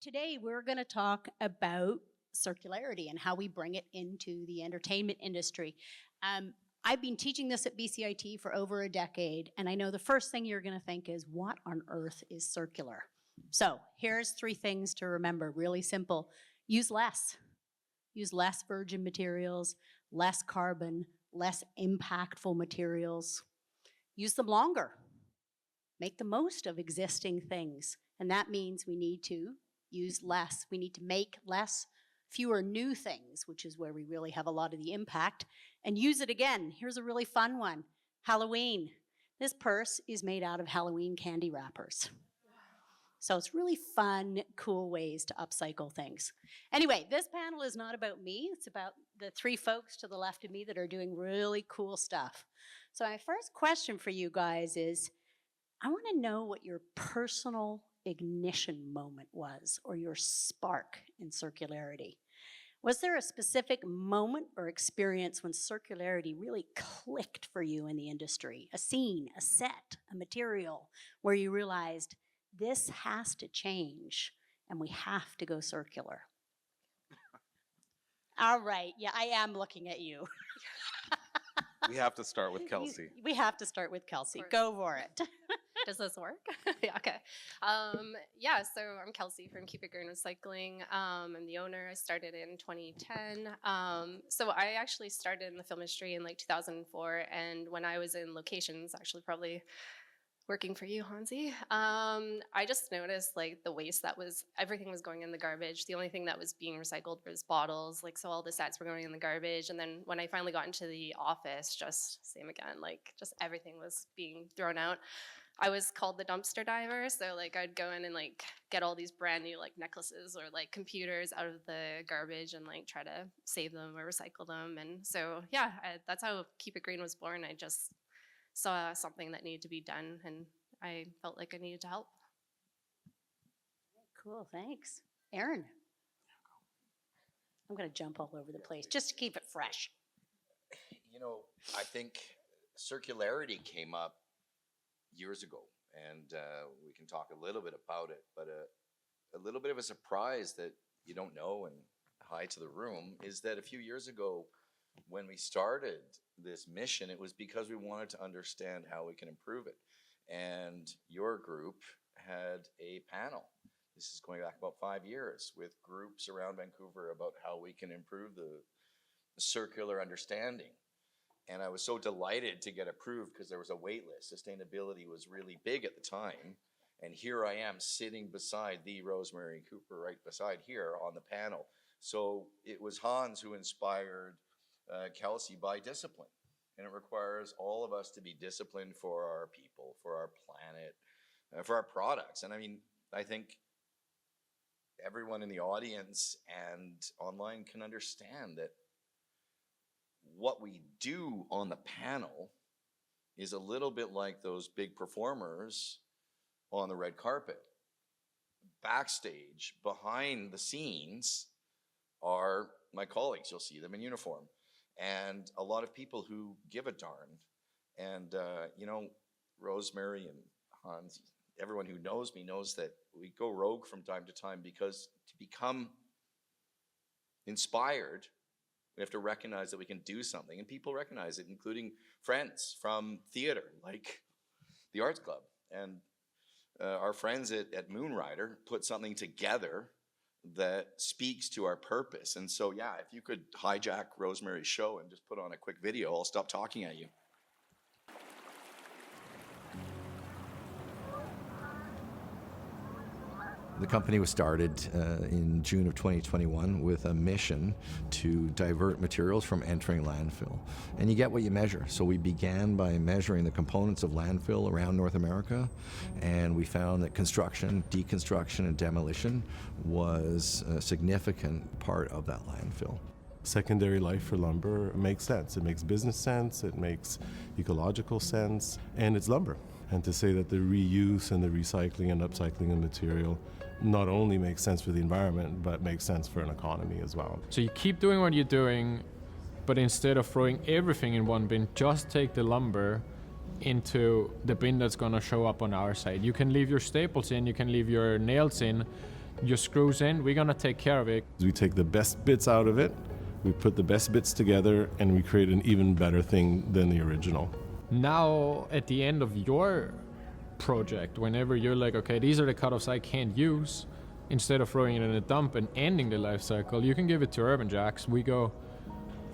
Today we're going to talk about circularity and how we bring it into the entertainment industry. I've been teaching this at BCIT for over a decade, and I know the first thing you're going to think is, what on earth is circular? So here's 3 things to remember, really simple. Use less. Use less virgin materials, less carbon, less impactful materials. Use them longer. Make the most of existing things. And that means we need to use less. We need to make less, fewer new things, which is where we really have a lot of the impact, and use it again. Here's a really fun one. Halloween. This purse is made out of Halloween candy wrappers. So it's really fun, cool ways to upcycle things. Anyway, this panel is not about me. It's about the 3 folks to the left of me that are doing really cool stuff. So my first question for you guys is, I want to know what your personal ignition moment was, or your spark in circularity. Was there a specific moment or experience when circularity really clicked for you in the industry? A scene, a set, a material, where you realized this has to change and we have to go circular? All right, yeah, I am looking at you. We have to start with Kelsey. We have to start with Kelsey. Go for it. Does this work? Yeah, okay. So I'm Kelsey from Keep It Green Recycling. I'm the owner. I started in 2010. So I actually started in the film industry in like 2004. And when I was in locations, actually probably working for you, Hansi, I just noticed like the waste everything was going in the garbage. The only thing that was being recycled was bottles. So all the sets were going in the garbage. And then when I finally got into the office, just same again, just everything was being thrown out. I was called the dumpster diver, so I'd go in and get all these brand new necklaces or computers out of the garbage and try to save them or recycle them. And so yeah, that's how Keep It Green was born. I just saw something that needed to be done, and I felt like I needed to help. Cool, thanks. Aaron. I'm going to jump all over the place just to keep it fresh. I think circularity came up years ago, and we can talk a little bit about it, but a little bit of a surprise that you don't know, and hi to the room, is that a few years ago when we started this mission, it was because we wanted to understand how we can improve it. And your group had a panel. This is going back about 5 years, with groups around Vancouver about how we can improve the circular understanding. And I was so delighted to get approved because there was a wait list. Sustainability was really big at the time. And here I am sitting beside the Rosemary Cooper right beside here on the panel. So it was Hans who inspired Kelsey by discipline. And it requires all of us to be disciplined for our people, for our planet, for our products. And I think everyone in the audience and online can understand that what we do on the panel is a little bit like those big performers on the red carpet. Backstage, behind the scenes, are my colleagues. You'll see them in uniform. And a lot of people who give a darn. And, Rosemary and Hans, everyone who knows me knows that we go rogue from time to time, because to become inspired, we have to recognize that we can do something. And people recognize it, including friends from theater, like the Arts Club. And our friends at Moonrider put something together that speaks to our purpose. And so, yeah, if you could hijack Rosemary's show and just put on a quick video, I'll stop talking at you. The company was started in June of 2021 with a mission to divert materials from entering landfill. And you get what you measure. So we began by measuring the components of landfill around North America, and we found that construction, deconstruction, and demolition was a significant part of that landfill. Secondary life for lumber makes sense. It makes business sense, it makes ecological sense, and it's lumber. And to say that the reuse and the recycling and upcycling of material not only makes sense for the environment, but makes sense for an economy as well. So you keep doing what you're doing, but instead of throwing everything in one bin, just take the lumber into the bin that's going to show up on our side. You can leave your staples in, you can leave your nails in, your screws in, we're gonna take care of it. We take the best bits out of it, we put the best bits together, and we create an even better thing than the original. Now, at the end of your project, whenever you're like, okay, these are the cutoffs I can't use, instead of throwing it in a dump and ending the life cycle, you can give it to Urbanjacks. We go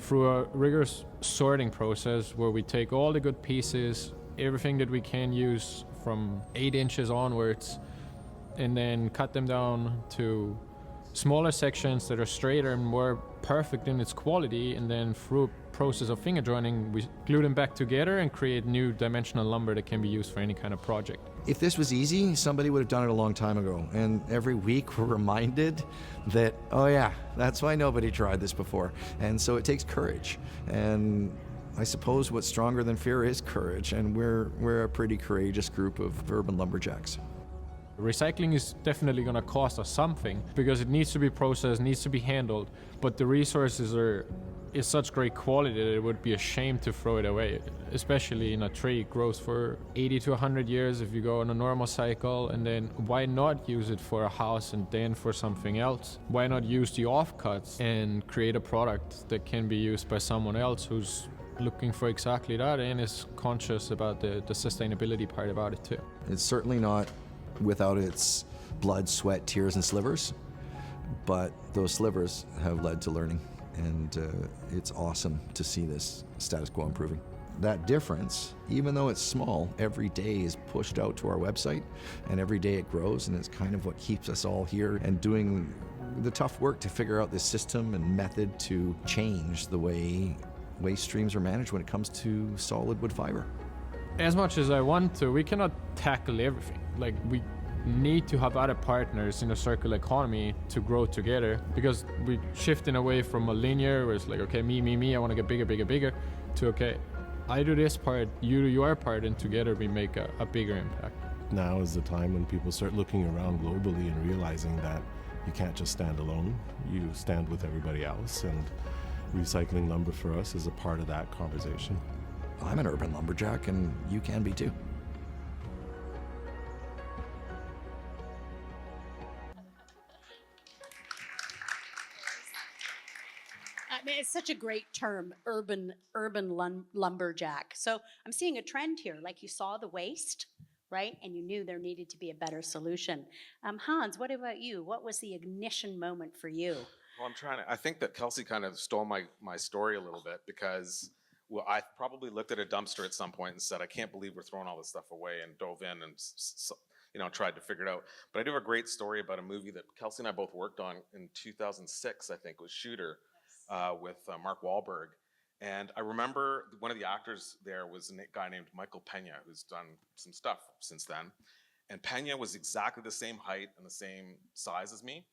through a rigorous sorting process where we take all the good pieces, everything that we can use from 8 inches onwards, and then cut them down to smaller sections that are straighter and more perfect in its quality, and then through a process of finger joining, we glue them back together and create new dimensional lumber that can be used for any kind of project. If this was easy, somebody would have done it a long time ago. And every week we're reminded that, oh yeah, that's why nobody tried this before. And so it takes courage. And I suppose what's stronger than fear is courage. And we're a pretty courageous group of urban lumberjacks. Recycling is definitely going to cost us something because it needs to be processed, needs to be handled, but the resources is such great quality that it would be a shame to throw it away, especially in a tree. It grows for 80 to 100 years if you go on a normal cycle, and then why not use it for a house and then for something else? Why not use the offcuts and create a product that can be used by someone else who's looking for exactly that and is conscious about the sustainability part about it too. It's certainly not without its blood, sweat, tears, and slivers, but those slivers have led to learning, and it's awesome to see this status quo improving. That difference, even though it's small, every day is pushed out to our website, and every day it grows, and it's kind of what keeps us all here and doing the tough work to figure out this system and method to change the way waste streams are managed when it comes to solid wood fiber. As much as I want to, we cannot tackle everything. Like, we need to have other partners in a circular economy to grow together, because we're shifting away from a linear where it's like, okay, me, I want to get bigger, to, okay, I do this part, you do your part, and together we make a bigger impact. Now is the time when people start looking around globally and realizing that you can't just stand alone, you stand with everybody else, and recycling lumber for us is a part of that conversation. I'm an urban lumberjack, and you can be too. I mean, it's such a great term, urban lumberjack. So I'm seeing a trend here, like you saw the waste, right? And you knew there needed to be a better solution. Hans, what about you? What was the ignition moment for you? Well, I think that Kelsey kind of stole my story a little bit, because I probably looked at a dumpster at some point and said, I can't believe we're throwing all this stuff away, and dove in and tried to figure it out. But I do have a great story about a movie that Kelsey and I both worked on in 2006, I think, it was Shooter, with Mark Wahlberg. And I remember one of the actors there was a guy named Michael Pena, who's done some stuff since then. And Pena was exactly the same height and the same size as me.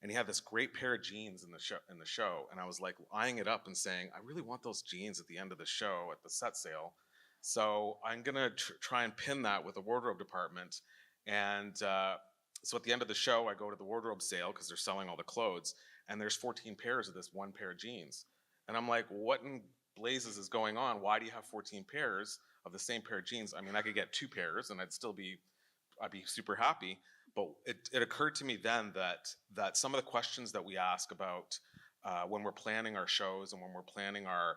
And he had this great pair of jeans in the show. And I was like eyeing it up and saying, I really want those jeans at the end of the show at the set sale. So I'm going to try and pin that with the wardrobe department. And so at the end of the show, I go to the wardrobe sale because they're selling all the clothes. And there's 14 pairs of this one pair of jeans. And I'm like, what in blazes is going on? Why do you have 14 pairs of the same pair of jeans? I mean, I could get 2 pairs and I'd be super happy. But it occurred to me then that some of the questions that we ask about when we're planning our shows and when we're planning our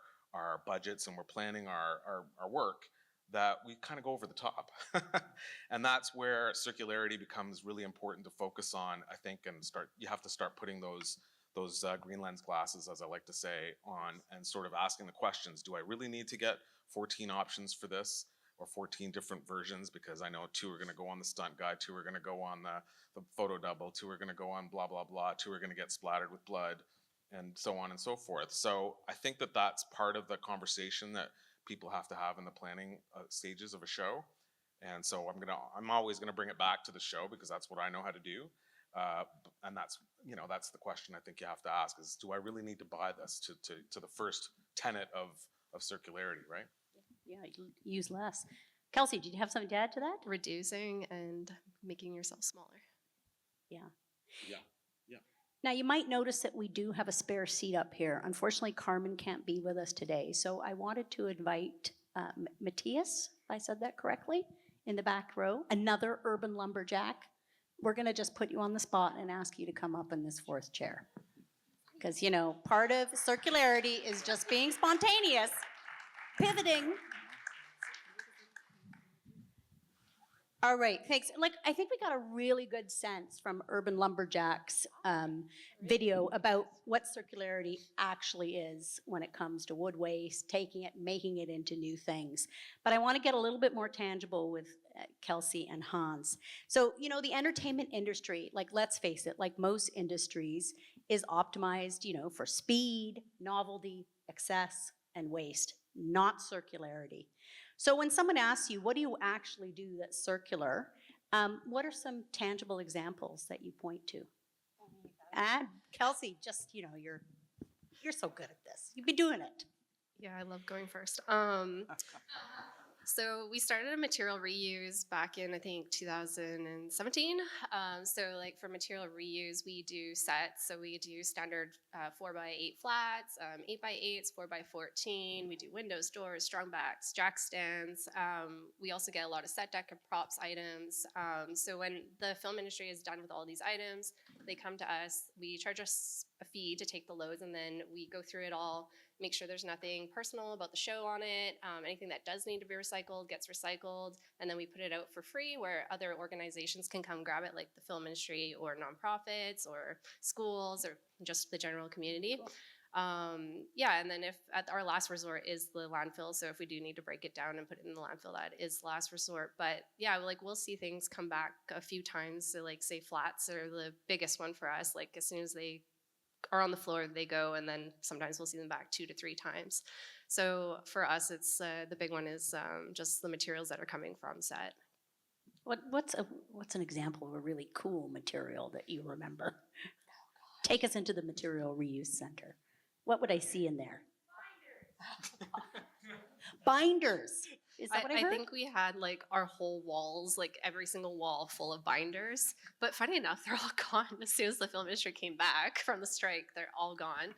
budgets and we're planning our work, that we kind of go over the top. And that's where circularity becomes really important to focus on, I think, and you have to start putting those green lens glasses, as I like to say, on, and sort of asking the questions, do I really need to get 14 options for this? Or 14 different versions, because I know 2 are going to go on the stunt guide, 2 are going to go on the photo double, 2 are going to go on blah, blah, blah, 2 are going to get splattered with blood, and so on and so forth. So I think that that's part of the conversation that people have to have in the planning stages of a show. And so I'm always going to bring it back to the show, because that's what I know how to do. And that's the question I think you have to ask is, do I really need to buy this to the first tenet of circularity, right? Yeah, use less. Kelsey, did you have something to add to that? Reducing and making yourself smaller. Yeah. Yeah. Now, you might notice that we do have a spare seat up here. Unfortunately, Carmen can't be with us today, so I wanted to invite Matthäus, if I said that correctly, in the back row, another urban lumberjack. we're going to just put you on the spot and ask you to come up in this fourth chair. Because, you know, part of circularity is just being spontaneous, pivoting. All right, thanks. Like, I think we got a really good sense from Urban Lumberjacks video about what circularity actually is when it comes to wood waste, taking it, making it into new things. But I want to get a little bit more tangible with Kelsey and Hans. So, you know, the entertainment industry, like, let's face it, like most industries, is optimized, you know, for speed, novelty, excess, and waste, not circularity. So when someone asks you, what do you actually do that's circular? What are some tangible examples that you point to? And Kelsey, just, you know, you're so good at this. You've been doing it. Yeah, I love going first. So we started a material reuse back in, I think, 2017. So like for material reuse, we do sets. So we do standard 4x8 flats, 8x8s, 4x14. We do windows, doors, strong backs, jack stands. We also get a lot of set deck and props items. So when the film industry is done with all these items, they come to us. We charge us a fee to take the loads, and then we go through it all, make sure there's nothing personal about the show on it. Anything that does need to be recycled gets recycled, and then we put it out for free where other organizations can come grab it, like the film industry or nonprofits or schools or just the general community. Yeah, and then if at our last resort is the landfill, so if we do need to break it down and put it in the landfill, that is the last resort. But yeah, like we'll see things come back a few times. So like say flats are the biggest one for us. Like as soon as they are on the floor, they go, and then sometimes we'll see them back 2 to 3 times. So for us, it's the big one is just the materials that are coming from set. What's an example of a really cool material that you remember? Take us into the material reuse center. What would I see in there? Binders. Is that what I heard? I think we had like our whole walls, like every single wall full of binders. But funny enough, they're all gone as soon as the film industry came back from the strike. They're all gone.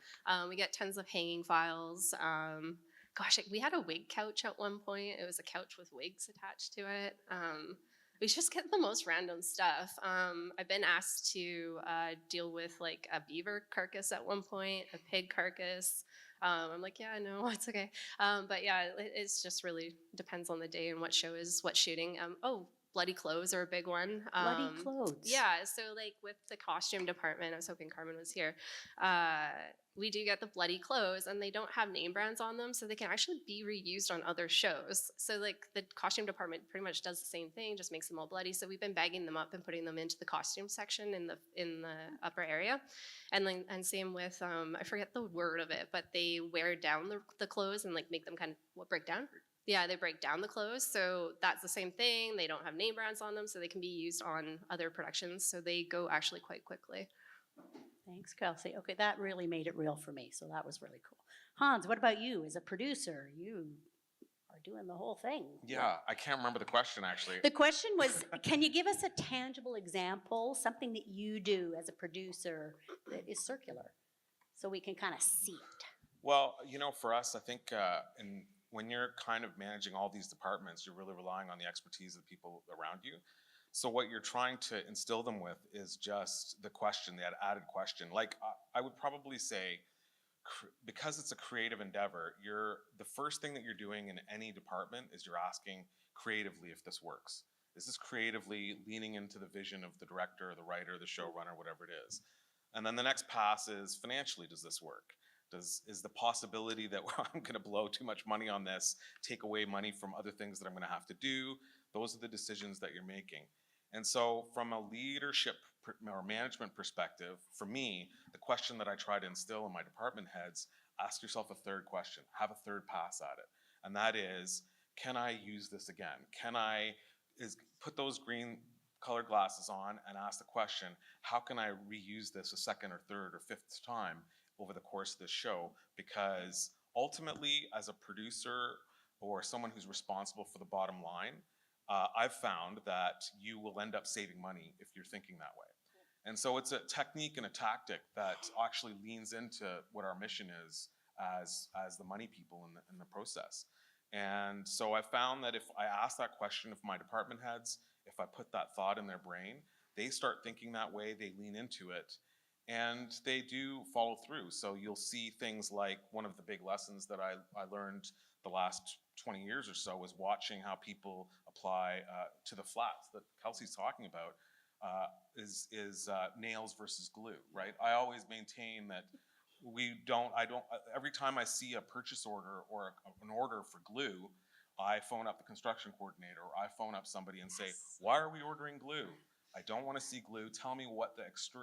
We get tons of hanging files. Gosh, we had a wig couch at one point. It was a couch with wigs attached to it. We just get the most random stuff. I've been asked to deal with like a beaver carcass at one point, a pig carcass. I'm like, yeah, no, it's okay. But yeah, it's just really depends on the day and what show is what shooting. Bloody clothes are a big one. Bloody clothes. Yeah, so like with the costume department, I was hoping Carmen was here. We do get the bloody clothes, and they don't have name brands on them, so they can actually be reused on other shows. So like the costume department pretty much does the same thing, just makes them all bloody. So we've been bagging them up and putting them into the costume section in the upper area, and same with I forget the word of it, but they wear down the clothes and like make them kind of break down. Yeah, they break down the clothes, so that's the same thing. They don't have name brands on them, so they can be used on other productions. So they go actually quite quickly. Thanks, Kelsey. Okay, that really made it real for me, so that was really cool. Hans, what about you as a producer? You are doing the whole thing. Yeah, I can't remember the question actually. The question was, can you give us a tangible example, something that you do as a producer that is circular, so we can kind of see it? Well, you know, for us, I think when you're kind of managing all these departments, you're really relying on the expertise of the people around you. So what you're trying to instill them with is just the question, that added question. Like I would probably say, because it's a creative endeavor, the first thing that you're doing in any department is you're asking creatively if this works. Is this creatively leaning into the vision of the director, the writer, the showrunner, whatever it is? And then the next pass is financially, does this work? Is the possibility that I'm going to blow too much money on this take away money from other things that I'm going to have to do? Those are the decisions that you're making. And so from a leadership or management perspective, for me, the question that I try to instill in my department heads, ask yourself a third question, have a third pass at it. And that is, can I use this again? Can I put those green colored glasses on and ask the question, how can I reuse this a second or third or fifth time over the course of this show? Because ultimately, as a producer or someone who's responsible for the bottom line, I've found that you will end up saving money if you're thinking that way. And so it's a technique and a tactic that actually leans into what our mission is as the money people in the process. And so I found that if I ask that question of my department heads, if I put that thought in their brain, they start thinking that way, they lean into it, and they do follow through. So you'll see things like, one of the big lessons that I learned the last 20 years or so was watching how people apply to the flats that Kelsey's talking about, is nails versus glue, right? I always maintain that every time I see a purchase order or an order for glue, I phone up the construction coordinator, or I phone up somebody and say, why are we ordering glue? I don't want to see glue. Tell me what the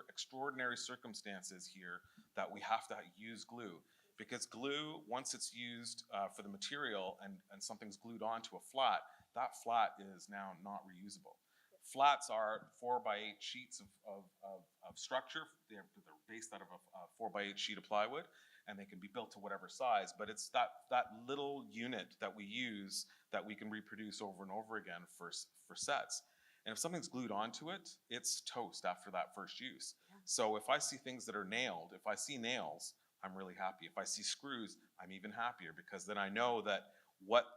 extraordinary circumstances here that we have to use glue. Because glue, once it's used for the material and something's glued onto a flat, that flat is now not reusable. Flats are 4x8 sheets of structure. They're based out of a 4x8 sheet of plywood, and they can be built to whatever size, but it's that little unit that we use that we can reproduce over and over again for sets. And if something's glued onto it, it's toast after that first use. Yeah. So if I see things that are nailed, if I see nails, I'm really happy. If I see screws, I'm even happier, because then I know that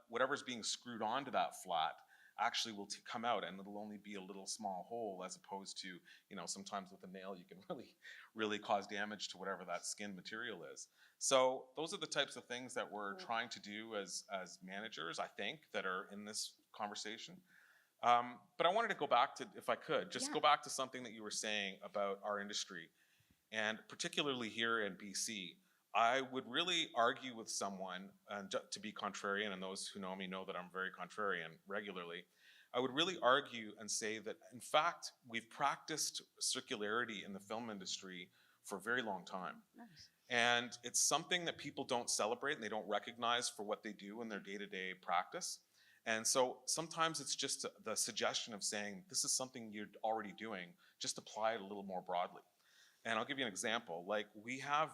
whatever's being screwed onto that flat actually will come out, and it'll only be a little small hole, as opposed to, sometimes with a nail you can really cause damage to whatever that skin material is. So those are the types of things that we're trying to do as managers, I think, that are in this conversation. But I wanted to go back to, if I could, go back to something that you were saying about our industry, and particularly here in BC. I would really argue with someone, and to be contrarian, and those who know me know that I'm very contrarian regularly, I would really argue and say that, in fact, we've practiced circularity in the film industry for a very long time. Nice. And it's something that people don't celebrate and they don't recognize for what they do in their day-to-day practice. And so sometimes it's just the suggestion of saying, this is something you're already doing, just apply it a little more broadly. And I'll give you an example. Like, we have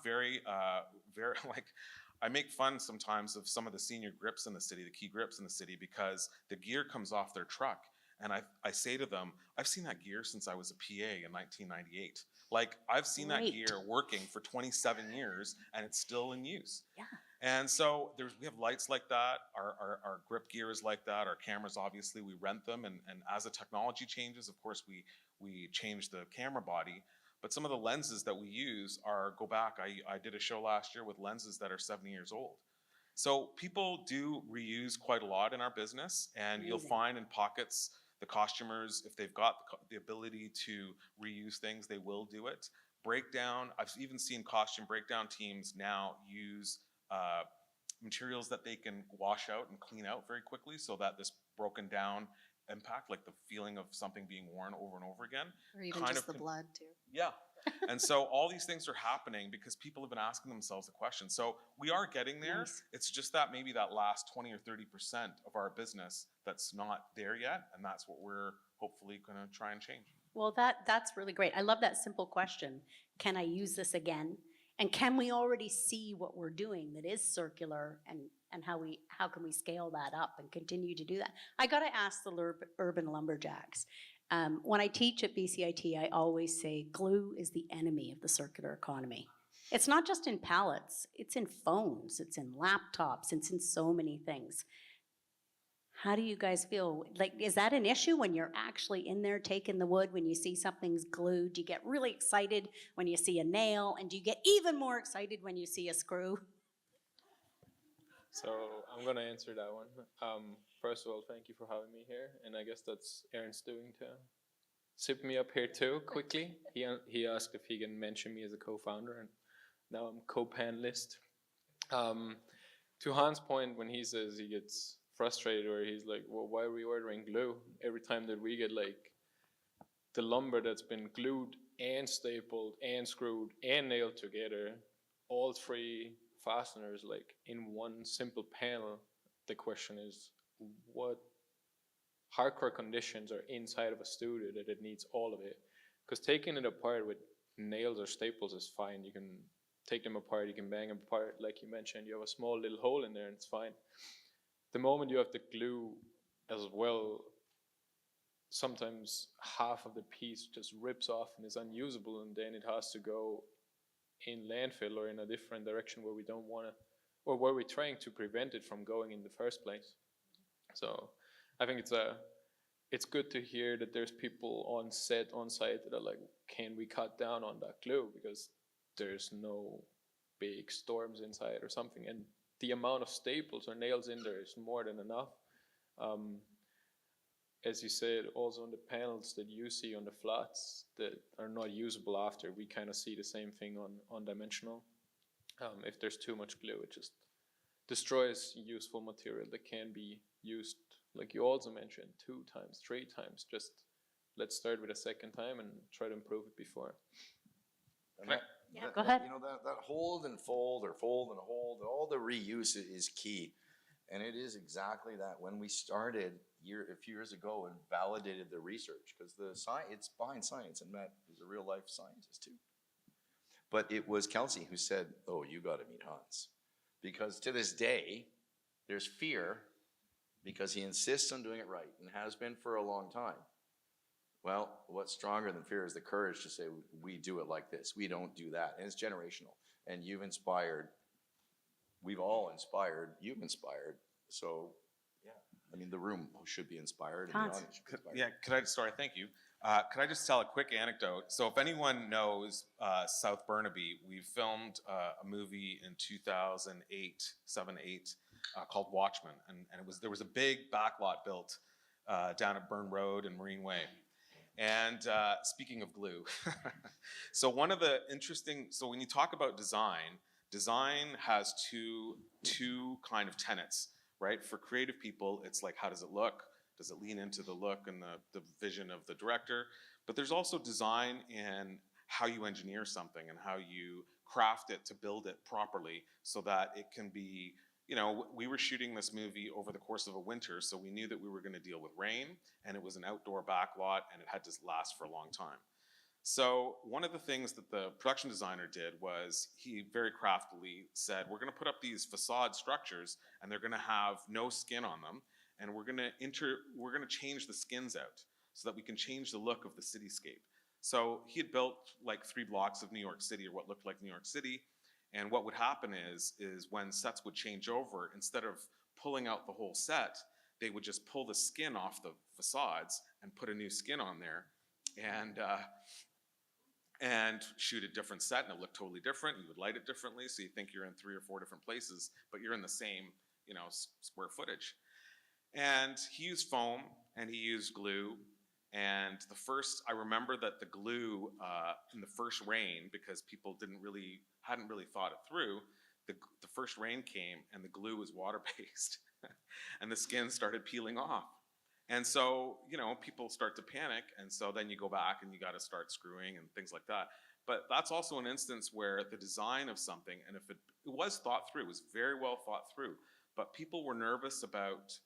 I make fun sometimes of some of the senior grips in the city, the key grips in the city, because the gear comes off their truck. And I say to them, I've seen that gear since I was a PA in 1998. Like, I've seen that gear working for 27 years, and it's still in use. Yeah. And so we have lights like that, our grip gear is like that, our cameras, obviously, we rent them, and as the technology changes, of course, we change the camera body. But some of the lenses that we use go back. I did a show last year with lenses that are 70 years old. So people do reuse quite a lot in our business, and Amazing. You'll find in pockets, the costumers, if they've got the ability to reuse things, they will do it. Breakdown, I've even seen costume breakdown teams now use materials that they can wash out and clean out very quickly, so that this broken down impact, like the feeling of something being worn over and over again. Or even just the blood too. Yeah. And so all these things are happening because people have been asking themselves the question. So we are getting there. Nice. It's just that maybe that last 20 or 30% of our business that's not there yet. And that's what we're hopefully going to try and change. Well, that's really great. I love that simple question. Can I use this again? And can we already see what we're doing that is circular, and how can we scale that up and continue to do that? I got to ask the urban lumberjacks. When I teach at BCIT, I always say glue is the enemy of the circular economy. It's not just in pallets, it's in phones, it's in laptops, it's in so many things. How do you guys feel? Like, is that an issue when you're actually in there taking the wood, when you see something's glued? Do you get really excited when you see a nail? And do you get even more excited when you see a screw? So I'm going to answer that one. First of all, thank you for having me here. And I guess that's Aaron's doing to sip me up here too, quickly. He asked if he can mention me as a co-founder, and now I'm co-panelist. To Hans' point, when he says he gets frustrated, or he's like, well, why are we ordering glue every time that we get like the lumber that's been glued and stapled and screwed and nailed together, all three fasteners like in one simple panel? The question is, what hardcore conditions are inside of a studio that it needs all of it? Because taking it apart with nails or staples is fine. You can take them apart, you can bang them apart, like you mentioned, you have a small little hole in there and it's fine. The moment you have the glue as well, sometimes half of the piece just rips off and is unusable, and then it has to go in landfill or in a different direction where we don't want to, or where we're trying to prevent it from going in the first place. So I think it's good to hear that there's people on site that are like, can we cut down on that glue because there's no big storms inside or something, and the amount of staples or nails in there is more than enough. As you said, also on the panels that you see on the flats that are not usable after, we kind of see the same thing on dimensional. If there's too much glue, it just destroys useful material that can be used, like you also mentioned, 2 times, 3 times. Just let's start with a second time and try to improve it before. And Yeah, go ahead. You know, that hold and fold or fold and hold, all the reuse is key. And it is exactly that. When we started a few years ago and validated the research, because it's behind science, and Matt is a real life scientist too. But it was Kelsey who said, oh, you got to meet Hans. Because to this day, there's fear because he insists on doing it right and has been for a long time. Well, what's stronger than fear is the courage to say, we do it like this. We don't do that. And it's generational. And you've inspired, we've all inspired, you've inspired. So, yeah, I mean, the room should be inspired. And the Hans. audience should be inspired. Thank you. Could I just tell a quick anecdote? So if anyone knows South Burnaby, we filmed a movie in 2008, 8, called Watchmen. And there was a big backlot built down at Burn Road and Marine Way. And speaking of glue, so one of the interesting, so when you talk about design has two kind of tenets, right? For creative people, it's like, how does it look? Does it lean into the look and the vision of the director? But there's also design in how you engineer something and how you craft it to build it properly so that it can be, you know, we were shooting this movie over the course of a winter, so we knew that we were going to deal with rain, and it was an outdoor backlot, and it had to last for a long time. So one of the things that the production designer did was he very craftily said, we're going to put up these facade structures, and they're going to have no skin on them, and we're going to change the skins out so that we can change the look of the cityscape. So he had built like 3 blocks of New York City, or what looked like New York City. And what would happen is when sets would change over, instead of pulling out the whole set, they would just pull the skin off the facades and put a new skin on there, and shoot a different set, and it looked totally different. You would light it differently, so you think you're in 3 or 4 different places, but you're in the same, you know, square footage. And he used foam and he used glue. And I remember that the glue in the first rain, because people hadn't really thought it through, the first rain came and the glue was water-based and the skin started peeling off. And so, you know, people start to panic, and so then you go back and you got to start screwing and things like that. But that's also an instance where the design of something, and if it was thought through, it was very well thought through, but people were nervous about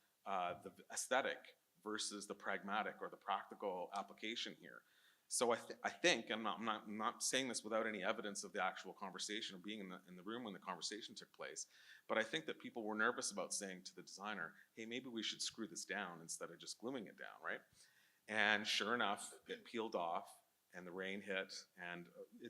the aesthetic versus the pragmatic or the practical application here. So I think, and I'm not saying this without any evidence of the actual conversation or being in the room when the conversation took place, but I think that people were nervous about saying to the designer, hey, maybe we should screw this down instead of just gluing it down, right? And sure enough, it peeled off and the rain hit, and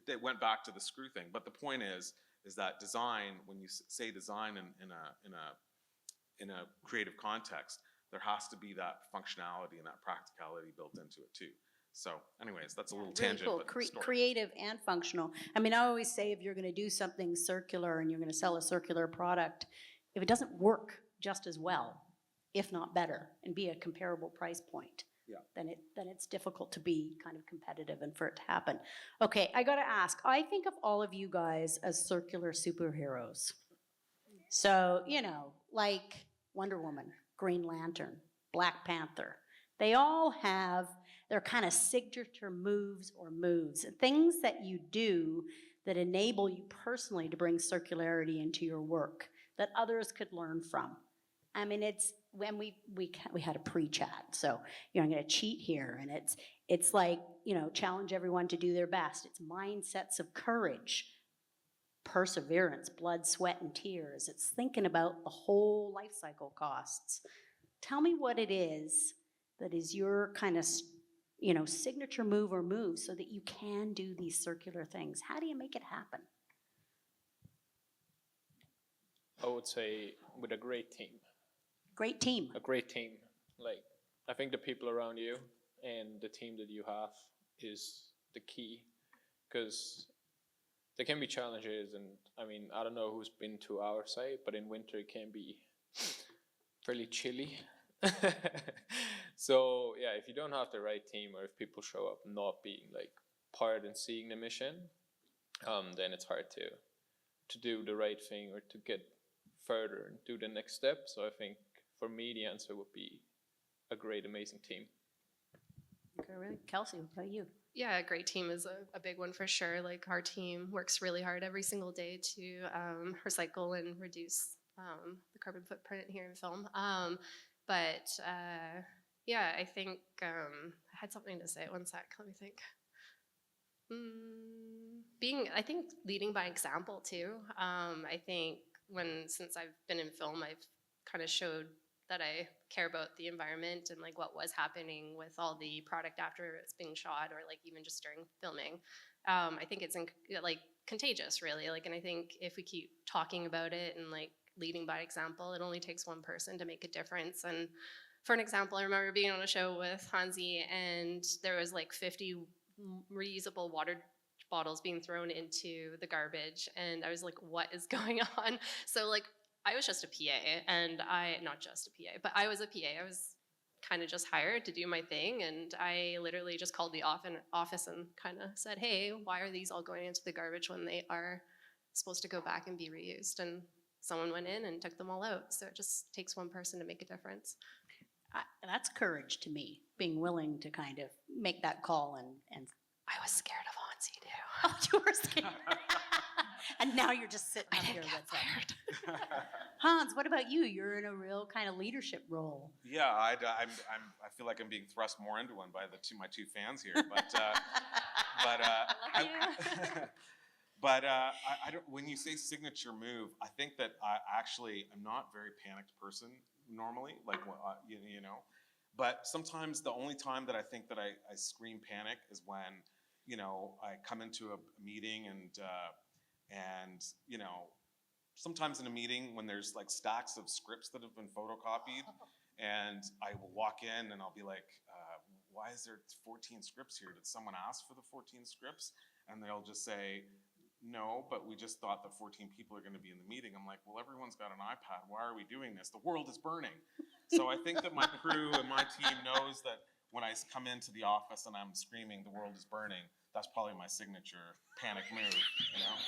it went back to the screw thing. But the point is that design, when you say design in a creative context, there has to be that functionality and that practicality built into it too. So anyways, that's a little Really tangent. cool. But Creative and functional. I mean, I always say if you're going to do something circular and you're going to sell a circular product, if it doesn't work just as well, if not better, and be a comparable price point, then it's difficult to be kind of competitive and for it to happen. Okay, I got to ask, I think of all of you guys as circular superheroes. So, you know, like Wonder Woman, Green Lantern, Black Panther, they all have their kind of signature moves, and things that you do that enable you personally to bring circularity into your work that others could learn from. I mean, it's when we had a pre-chat, so you know, I'm going to cheat here, and it's like, you know, challenge everyone to do their best. It's mindsets of courage, perseverance, blood, sweat, and tears. It's thinking about the whole life cycle costs. Tell me what it is that is your kind of, you know, signature move or moves so that you can do these circular things. How do you make it happen? I would say with a great team. Great team. A great team. Like, I think the people around you and the team that you have is the key, because there can be challenges, and I mean, I don't know who's been to our site, but in winter it can be fairly chilly. So yeah, if you don't have the right team, or if people show up not being like part and seeing the mission, then it's hard to do the right thing or to get further and do the next step. So I think for me the answer would be a great, amazing team. Okay, really? Kelsey, what about you? Yeah, a great team is a big one for sure. Like our team works really hard every single day to recycle and reduce the carbon footprint here in film. Yeah, I think I had something to say. One sec, let me think. I think leading by example too. I think since I've been in film, I've kind of showed that I care about the environment and like what was happening with all the product after it's being shot, or like even just during filming. I think it's like contagious, really. Like, and I think if we keep talking about it and like leading by example, it only takes one person to make a difference. And for an example, I remember being on a show with Hansi, and there was like 50 reusable water bottles being thrown into the garbage, and I was like, what is going on? So like, I was just a PA, and not just a PA, but I was a PA. I was kind of just hired to do my thing, and I literally just called the office and kind of said, hey, why are these all going into the garbage when they are supposed to go back and be reused? And someone went in and took them all out. So it just takes one person to make a difference. That's courage to me, being willing to kind of make that call and I was scared of Hansi too. oh, you were scared. And now you're just sitting up here with them. Hans, what about you? You're in a real kind of leadership role. Yeah, I feel like I'm being thrust more into one by my two fans here, but I don't. When you say signature move, I think that I'm not a very panicked person normally, like you know. But sometimes the only time that I think that I scream panic is when, you know, I come into a meeting and you know, sometimes in a meeting when there's like stacks of scripts that have been photocopied, and I will walk in and I'll be like, why is there 14 scripts here? Did someone ask for the 14 scripts? And they'll just say, no, but we just thought that 14 people are going to be in the meeting. I'm like, well, everyone's got an iPad. Why are we doing this? The world is burning. So I think that my crew and my team knows that when I come into the office and I'm screaming, the world is burning, that's probably my signature panic move, you know?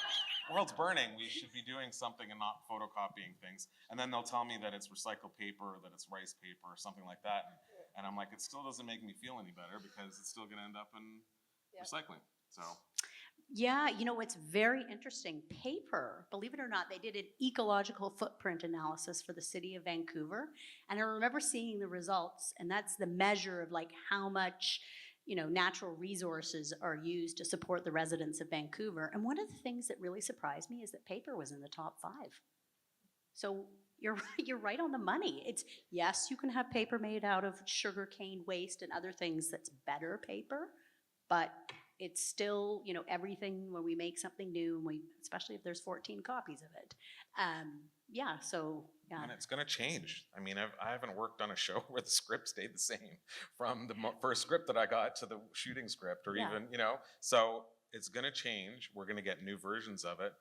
The world's burning. We should be doing something and not photocopying things. And then they'll tell me that it's recycled paper or that it's rice paper or something like that. And I'm like, it still doesn't make me feel any better because it's still going to end up in recycling. So. Yeah, you know, it's very interesting. Paper, believe it or not, they did an ecological footprint analysis for the city of Vancouver. And I remember seeing the results, and that's the measure of like how much, you know, natural resources are used to support the residents of Vancouver. And one of the things that really surprised me is that paper was in the top 5. So you're right on the money. It's, yes, you can have paper made out of sugarcane waste and other things that's better paper, but it's still, you know, everything when we make something new, and especially if there's 14 copies of it. Yeah, so, yeah. And it's going to change. I mean, I haven't worked on a show where the script stayed the same from the first script that I got to the shooting script, or even, you know, so it's going to change. We're going to get new versions of it.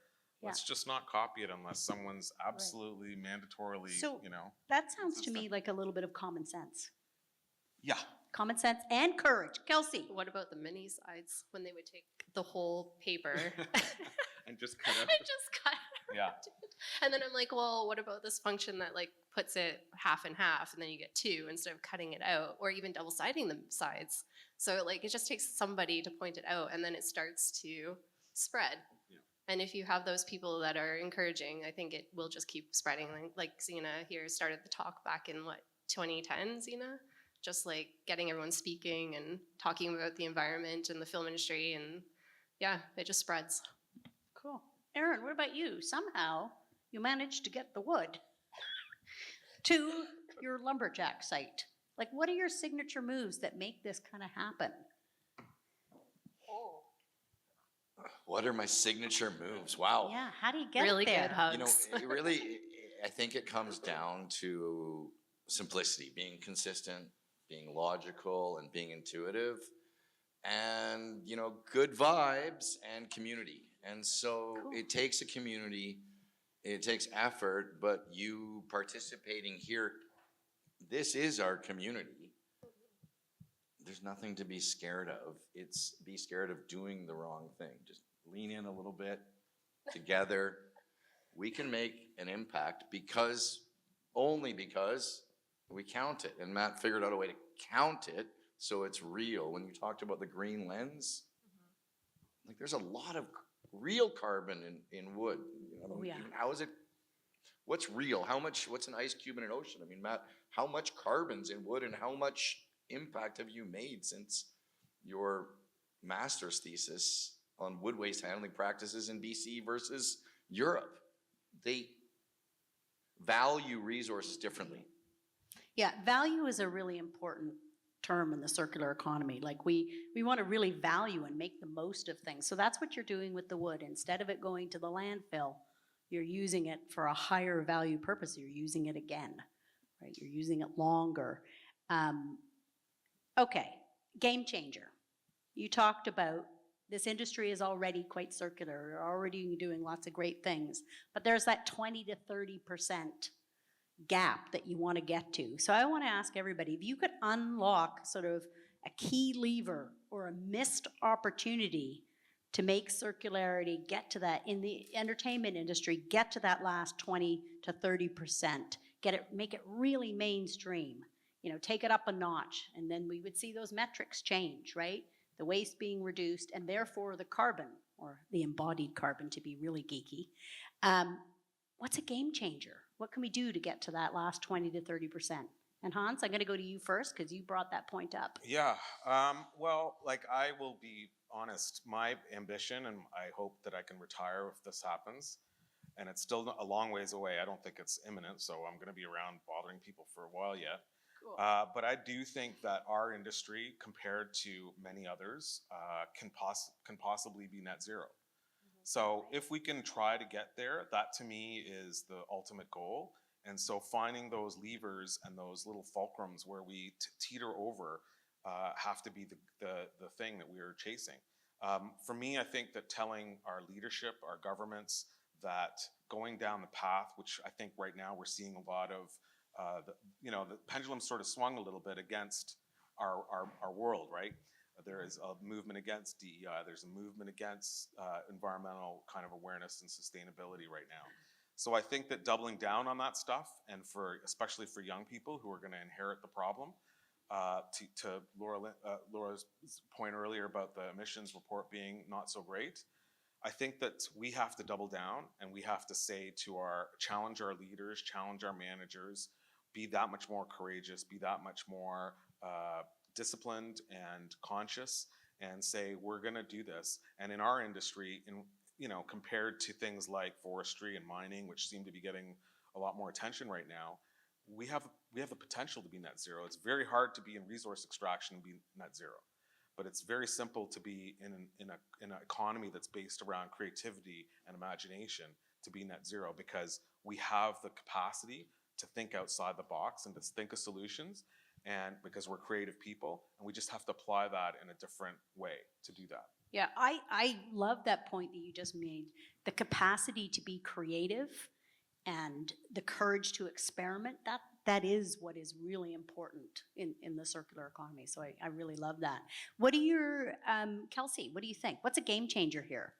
Yeah. Let's just not copy it unless someone's absolutely mandatorily, So you know. that sounds to me like a little bit of common sense. Yeah. Common sense and courage. Kelsey. What about the mini sides when they would take the whole paper And just cut it. and just cut it? Yeah. And then I'm like, well, what about this function that like puts it half and half, and then you get 2 instead of cutting it out, or even double siding the sides? So like it just takes somebody to point it out, and then it starts to spread. Yeah. And if you have those people that are encouraging, I think it will just keep spreading. Like Zena here started the talk back in 2010, Zena? Just like getting everyone speaking and talking about the environment and the film industry, and yeah, it just spreads. Cool. Aaron, what about you? Somehow you managed to get the wood to your Lumberjack site. Like, what are your signature moves that make this kind of happen? What are my signature moves? Wow. Yeah, how do you get Really it there? good hugs. You know, it really, I think it comes down to simplicity, being consistent, being logical and being intuitive, and, you know, good vibes and community. And so it takes a community, it takes effort, but you participating here, this is our community. There's nothing to be scared of. It's be scared of doing the wrong thing. Just lean in a little bit together. We can make an impact only because we count it. And Matt figured out a way to count it so it's real. When you talked about the green lens, like there's a lot of real carbon in wood. You know, Oh, yeah. How is it? What's real? What's an ice cube in an ocean? I mean, Matt, how much carbon's in wood and how much impact have you made since your master's thesis on wood waste handling practices in BC versus Europe? They value resources differently. Yeah, value is a really important term in the circular economy. Like we want to really value and make the most of things. So that's what you're doing with the wood. Instead of it going to the landfill, you're using it for a higher value purpose. You're using it again, right? You're using it longer. Okay, game changer. You talked about this industry is already quite circular. You're already doing lots of great things, but there's that 20 to 30% gap that you want to get to. So I want to ask everybody, if you could unlock sort of a key lever or a missed opportunity to make circularity get to that in the entertainment industry, get to that last 20 to 30%, make it really mainstream, you know, take it up a notch, and then we would see those metrics change, right? The waste being reduced, and therefore the carbon, or the embodied carbon to be really geeky. What's a game changer? What can we do to get to that last 20 to 30%? And Hans, I'm going to go to you first because you brought that point up. Yeah. Well, like I will be honest, my ambition, and I hope that I can retire if this happens, and it's still a long ways away. I don't think it's imminent, so I'm going to be around bothering people for a while yet. Cool. But I do think that our industry, compared to many others, can possibly be net zero. So if we can try to get there, that to me is the ultimate goal. And so finding those levers and those little fulcrums where we teeter over have to be the thing that we are chasing. For me, I think that telling our leadership, our governments, that going down the path, which I think right now we're seeing a lot of, the pendulum sort of swung a little bit against our world, right? There is a movement against DEI. There's a movement against environmental kind of awareness and sustainability right now. So I think that doubling down on that stuff, and especially for young people who are going to inherit the problem, to Laura's point earlier about the emissions report being not so great, I think that we have to double down and we have to say challenge our leaders, challenge our managers, be that much more courageous, be that much more disciplined and conscious, and say we're going to do this. And in our industry, compared to things like forestry and mining, which seem to be getting a lot more attention right now, we have the potential to be net zero. It's very hard to be in resource extraction and be net zero, but it's very simple to be in an economy that's based around creativity and imagination to be net zero, because we have the capacity to think outside the box and to think of solutions. And because we're creative people, and we just have to apply that in a different way to do that. Yeah, I love that point that you just made. The capacity to be creative and the courage to experiment, that is what is really important in the circular economy. So I really love that. What do your, Kelsey, what do you think? What's a game changer here?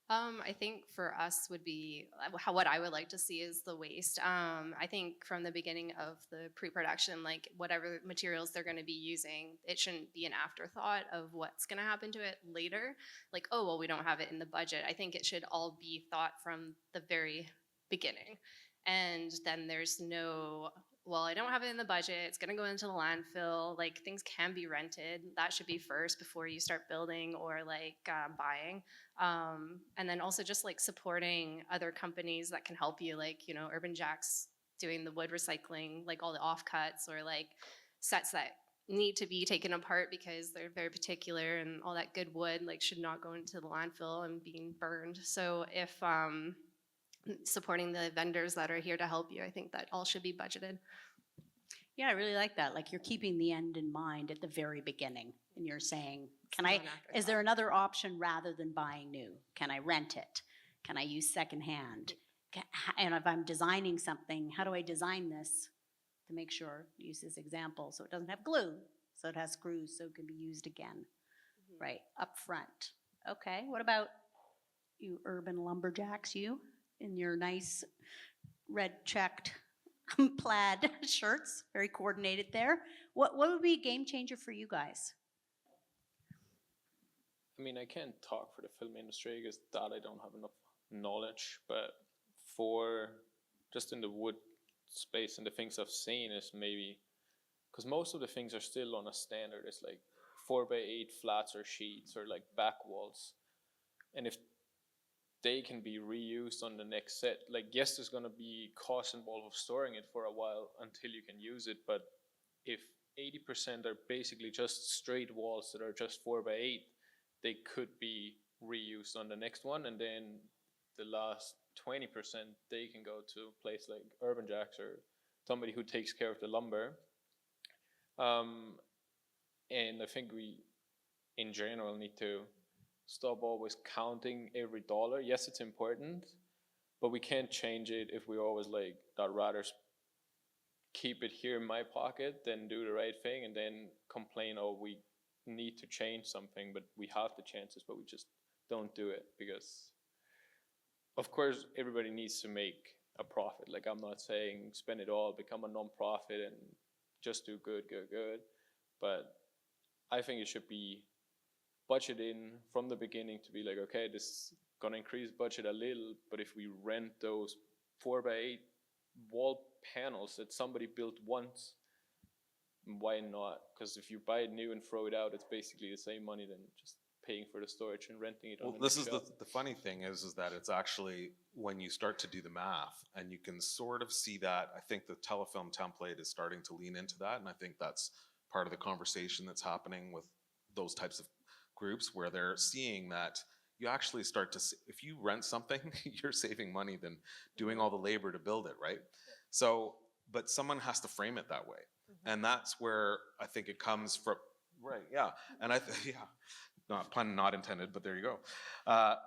I think for us would be what I would like to see is the waste. I think from the beginning of the pre-production, like whatever materials they're going to be using, it shouldn't be an afterthought of what's going to happen to it later. Like, oh, well, we don't have it in the budget. I think it should all be thought from the very beginning. And then there's no, well, I don't have it in the budget, it's going to go into the landfill. Like, things can be rented. That should be first before you start building or like buying. And then also just like supporting other companies that can help you, like, Urbanjacks doing the wood recycling, like all the offcuts, or like sets that need to be taken apart because they're very particular, and all that good wood like should not go into the landfill and being burned. So if supporting the vendors that are here to help you, I think that all should be budgeted. Yeah, I really like that. Like you're keeping the end in mind at the very beginning, and you're saying, "Can It's I? not an Is there afterthought. another option rather than buying new? Can I rent it? Can I use secondhand? And if I'm designing something, how do I design this to make sure? Use this example, so it doesn't have glue, so it has screws, so it can be used again, right up front. Okay. What about you, urban lumberjacks? You in your nice red checked plaid shirts, very coordinated there. What would be a game changer for you guys? I mean, I can't talk for the film industry because that I don't have enough knowledge, but for just in the wood space and the things I've seen is maybe, because most of the things are still on a standard. It's like 4x8 flats or sheets or like back walls. And if they can be reused on the next set, like yes, there's going to be cost involved of storing it for a while until you can use it, but if 80% are basically just straight walls that are just 4x8, they could be reused on the next one, and then the last 20% they can go to a place like Urbanjacks or somebody who takes care of the lumber. And I think we in general need to stop always counting every dollar. Yes, it's important, but we can't change it if we always like, I'd rather keep it here in my pocket than do the right thing and then complain, oh, we need to change something, but we have the chances, but we just don't do it because, of course, everybody needs to make a profit. Like I'm not saying spend it all, become a non-profit and just do good. But I think it should be budget in from the beginning to be like, okay, this is gonna increase budget a little, but if we rent those 4x8 wall panels that somebody built once, why not? Because if you buy it new and throw it out, it's basically the same money than just paying for the storage and renting it on the This next is shelf. the funny thing is that it's actually when you start to do the math and you can sort of see that. I think the telefilm template is starting to lean into that, and I think that's part of the conversation that's happening with those types of groups where they're seeing that you actually start to see, if you rent something, you're saving money than doing all the labor to build it, right? So, but someone has to frame it that way, and that's where I think it comes from. Right? Yeah, and yeah. Not pun not intended, but there you go. I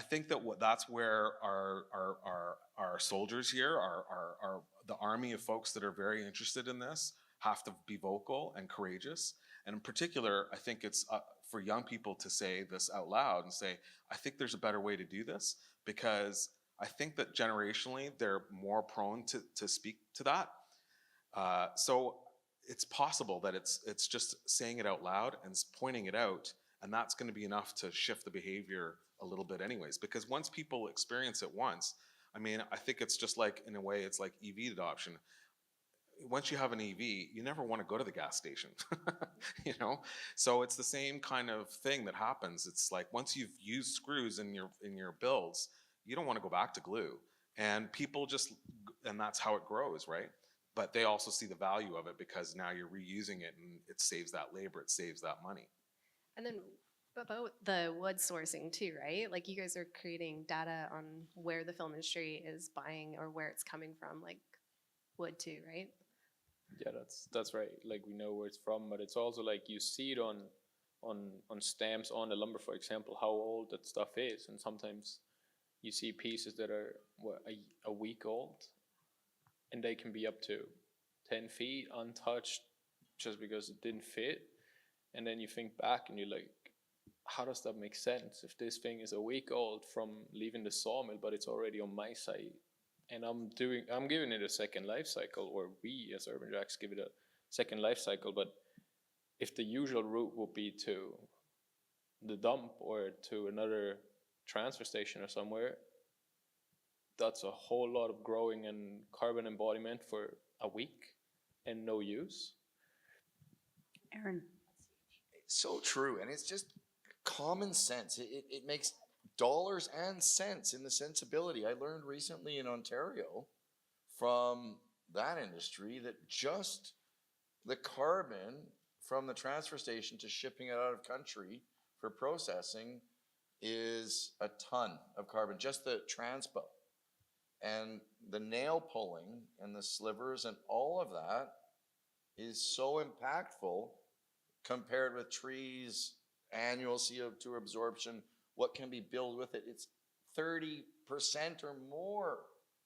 think that that's where our soldiers here, our the army of folks that are very interested in this, have to be vocal and courageous. And in particular, I think it's for young people to say this out loud and say, I think there's a better way to do this, because I think that generationally they're more prone to speak to that. So it's possible that it's just saying it out loud and pointing it out. And that's going to be enough to shift the behavior a little bit anyways. Because once people experience it once, I mean, I think it's just like, in a way, it's like EV adoption. Once you have an EV, you never want to go to the gas station, you know? So it's the same kind of thing that happens. It's like once you've used screws in your builds, you don't want to go back to glue. And people just, and that's how it grows, right? But they also see the value of it because now you're reusing it and it saves that labor, it saves that money. And then about the wood sourcing too, right? Like you guys are creating data on where the film industry is buying or where it's coming from, like wood too, right? Yeah, that's right. Like we know where it's from, but it's also like you see it on stamps on the lumber, for example, how old that stuff is, and sometimes you see pieces that are a week old, and they can be up to 10 feet untouched just because it didn't fit. And then you think back and you're like, how does that make sense? If this thing is a week old from leaving the sawmill, but it's already on my site, and I'm giving it a second life cycle, or we as Urbanjacks give it a second life cycle. But if the usual route would be to the dump or to another transfer station or somewhere, that's a whole lot of growing and carbon embodiment for a week and no use. Aaron. So true, and it's just common sense. It makes dollars and cents in the sensibility. I learned recently in Ontario from that industry that just the carbon from the transfer station to shipping it out of country for processing is a ton of carbon, just the transpo. And the nail pulling and the slivers and all of that is so impactful compared with trees, annual CO2 absorption, what can be built with it. It's 30% or more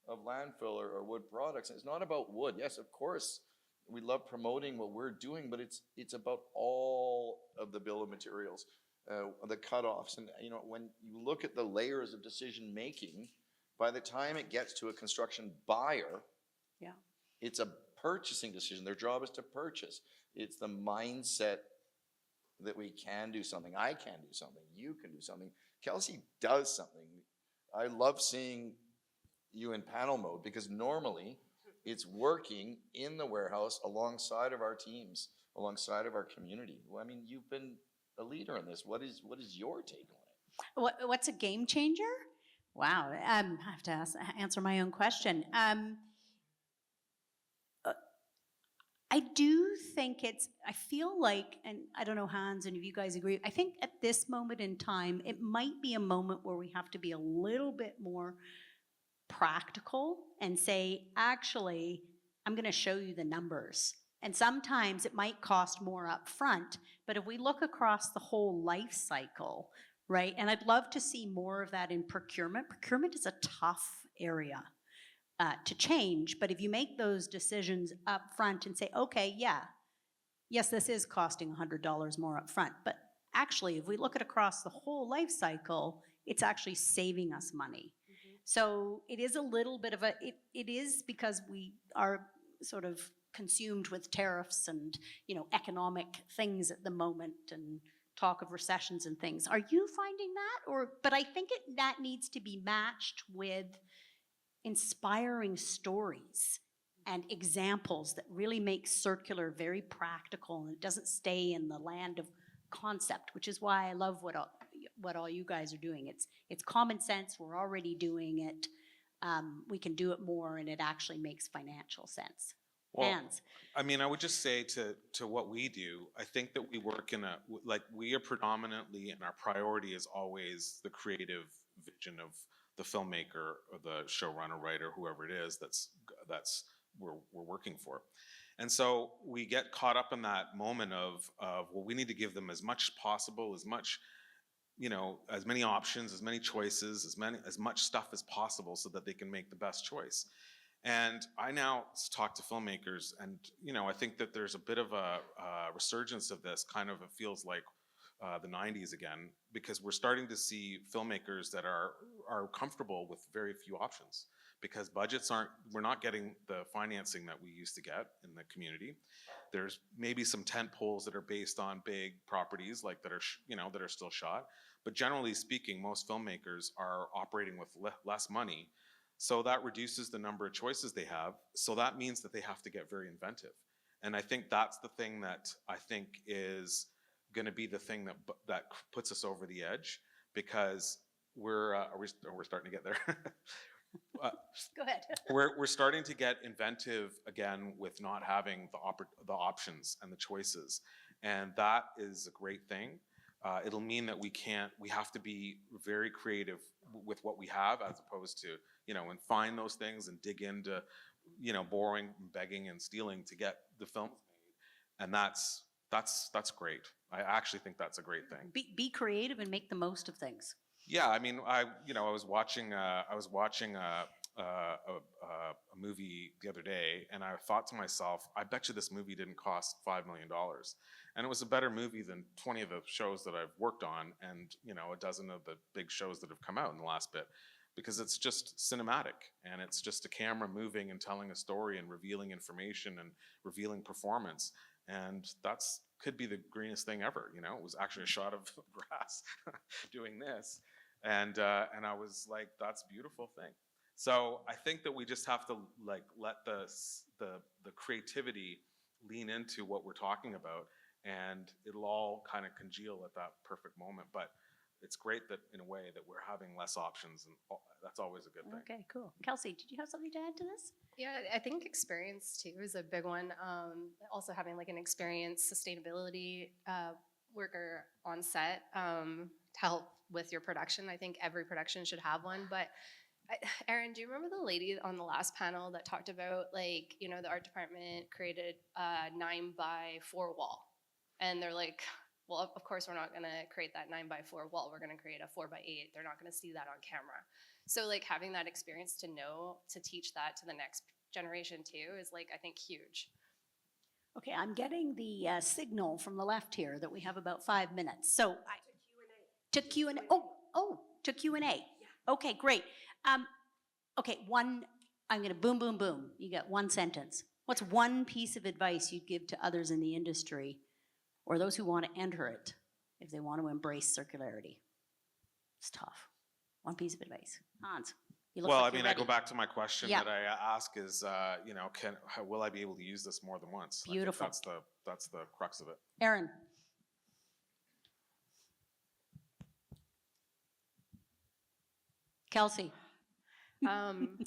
of landfill or wood products. And it's not about wood. Yes, of course, we love promoting what we're doing, but it's about all of the bill of materials, the cutoffs. And you know, when you look at the layers of decision making, by the time it gets to a construction buyer, Yeah. it's a purchasing decision. Their job is to purchase. It's the mindset that we can do something. I can do something. You can do something. Kelsey does something. I love seeing you in panel mode because normally it's working in the warehouse alongside of our teams, alongside of our community. Well, I mean, you've been a leader in this. What is your take on it? What's a game changer? Wow, I have to answer my own question. I do think I feel like, and I don't know, Hans, and if you guys agree, I think at this moment in time, it might be a moment where we have to be a little bit more practical and say, actually, I'm going to show you the numbers. And sometimes it might cost more up front, but if we look across the whole life cycle, right, and I'd love to see more of that in procurement. Procurement is a tough area to change, but if you make those decisions up front and say, okay, yes, this is costing $100 more up front, but actually, if we look at across the whole life cycle, it's actually saving us money. So it is a little bit of it is because we are sort of consumed with tariffs and, you know, economic things at the moment and talk of recessions and things. Are you finding that? But I think that needs to be matched with inspiring stories and examples that really make circular very practical, and it doesn't stay in the land of concept, which is why I love what all you guys are doing. It's common sense. We're already doing it. We can do it more, and it actually makes financial sense. Well, Hands. I mean, I would just say to what we do, I think that we work we are predominantly, and our priority is always the creative vision of the filmmaker or the showrunner, writer, whoever it is that's we're working for. And so we get caught up in that moment of well, we need to give them as much as possible, as much, you know, as many options, as many choices, as much stuff as possible so that they can make the best choice. And I now talk to filmmakers, and you know, I think that there's a bit of a resurgence of this. Kind of, it feels like the 90s again, because we're starting to see filmmakers that are comfortable with very few options, because budgets we're not getting the financing that we used to get in the community. There's maybe some tent poles that are based on big properties, like that are still shot. But generally speaking, most filmmakers are operating with less money. So that reduces the number of choices they have. So that means that they have to get very inventive. And I think that's the thing that I think is going to be the thing that puts us over the edge, because we're starting to get there. Go ahead. we're starting to get inventive again with not having the options and the choices, and that is a great thing. It'll mean that we have to be very creative with what we have, as opposed to, you know, and find those things and dig into, you know, borrowing, begging, and stealing to get the films made. And that's great. I actually think that's a great thing. Be creative and make the most of things. Yeah, I mean, I was watching a movie the other day, and I thought to myself, I bet you this movie didn't cost $5 million. And it was a better movie than 20 of the shows that I've worked on, and, you know, a dozen of the big shows that have come out in the last bit, because it's just cinematic, and it's just a camera moving and telling a story and revealing information and revealing performance. And could be the greenest thing ever. You know, it was actually a shot of grass doing this. And I was like, that's a beautiful thing. So I think that we just have to like let the creativity lean into what we're talking about, and it'll all kind of congeal at that perfect moment. But it's great that in a way that we're having less options, and that's always a good thing. Okay, cool. Kelsey, did you have something to add to this? Yeah, I think experience too is a big one. Also having like an experienced sustainability worker on set to help with your production. I think every production should have one, but Erin, do you remember the lady on the last panel that talked about, like, you know, the art department created a 9x4 wall, and they're like, well, of course we're not going to create that 9x4 wall. We're going to create a 4x8. They're not going to see that on camera. So like having that experience to teach that to the next generation too is like, I think, huge. Okay, I'm getting the signal from the left here that we have about 5 minutes. So to Q&A. To Q&A. Okay, great. Okay, I'm going to boom, boom, boom. You got one sentence. What's one piece of advice you'd give to others in the industry or those who want to enter it if they want to embrace circularity? It's tough. One piece of advice. Hans, you look Well, like I mean, you're I go ready. back to my question Yeah. that I ask is, you know, will I be able to use this more than once? I think Beautiful. that's the crux of it. Erin. Kelsey.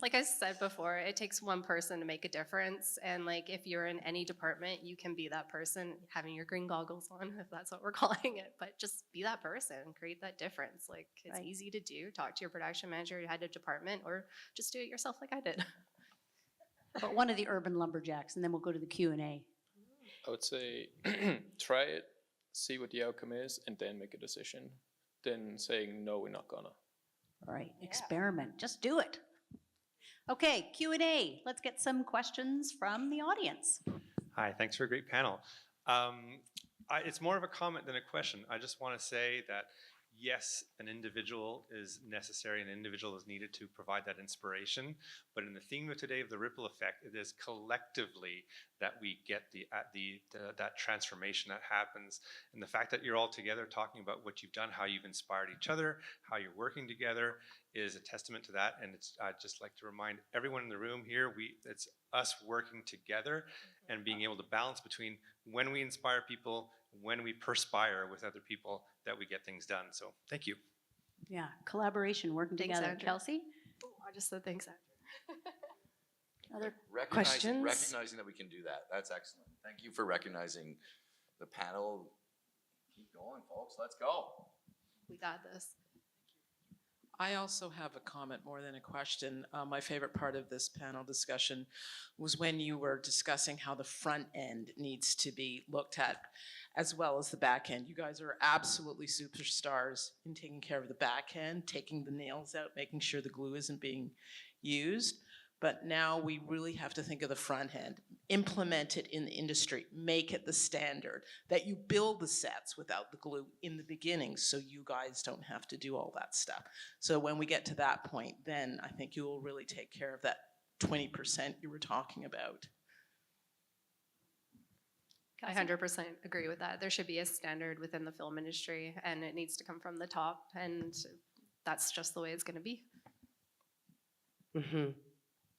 Like I said before, it takes one person to make a difference. And like, if you're in any department, you can be that person, having your green goggles on, if that's what we're calling it. But just be that person, create that difference. Like, it's Right. easy to do. Talk to your production manager, your head of department, or just do it yourself like I did. But one of the urban lumberjacks, and then we'll go to the Q&A. I would say try it, see what the outcome is, and then make a decision. Then saying, no, we're not gonna. All right, experiment. Just do it. Okay, Q&A. Let's get some questions from the audience. Hi, thanks for a great panel. It's more of a comment than a question. I just want to say that yes, an individual is necessary, an individual is needed to provide that inspiration, but in the theme of today of the ripple effect, it is collectively that we get that transformation that happens. And the fact that you're all together talking about what you've done, how you've inspired each other, how you're working together is a testament to that. And I'd just like to remind everyone in the room here, it's us working together and being able to balance between when we inspire people, when we perspire with other people, that we get things done. So thank you. Yeah, collaboration, working Thanks, together. Andrew. Kelsey? Oh, I just said thanks, Andrew. Other Questions? Recognizing that we can do that. That's excellent. Thank you for recognizing the panel. Keep going, folks. Let's go. We got this. I also have a comment more than a question. My favorite part of this panel discussion was when you were discussing how the front end needs to be looked at as well as the back end. You guys are absolutely superstars in taking care of the back end, taking the nails out, making sure the glue isn't being used. But now we really have to think of the front end, implement it in the industry, make it the standard, that you build the sets without the glue in the beginning so you guys don't have to do all that stuff. So when we get to that point, then I think you will really take care of that 20% you were talking about. I 100% agree with that. There should be a standard within the film industry, and it needs to come from the top, and that's just the way it's going to be. Mm-hmm.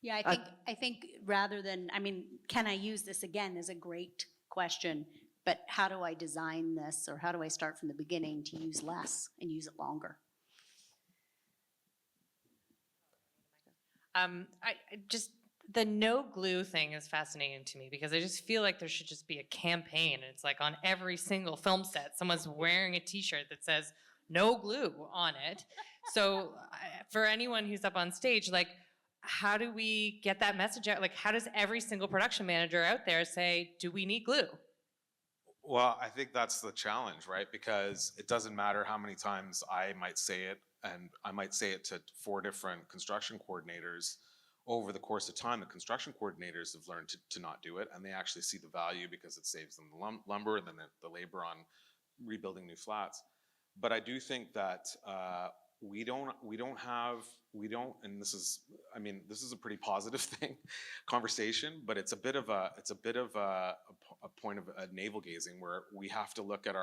Yeah, I think rather than, I mean, can I use this again is a great question, but how do I design this, or how do I start from the beginning to use less and use it longer? The no glue thing is fascinating to me because I just feel like there should just be a campaign. And it's like on every single film set, someone's wearing a t-shirt that says no glue on it. So for anyone who's up on stage, like, how do we get that message out? Like, how does every single production manager out there say, do we need glue? Well, I think that's the challenge, right? Because it doesn't matter how many times I might say it, and I might say it to 4 different construction coordinators. Over the course of time, the construction coordinators have learned to not do it, and they actually see the value because it saves them the lumber and then the labor on rebuilding new flats. But I do think that we don't, and this is, I mean, this is a pretty positive conversation, but it's a bit of a point of navel gazing where we have to look at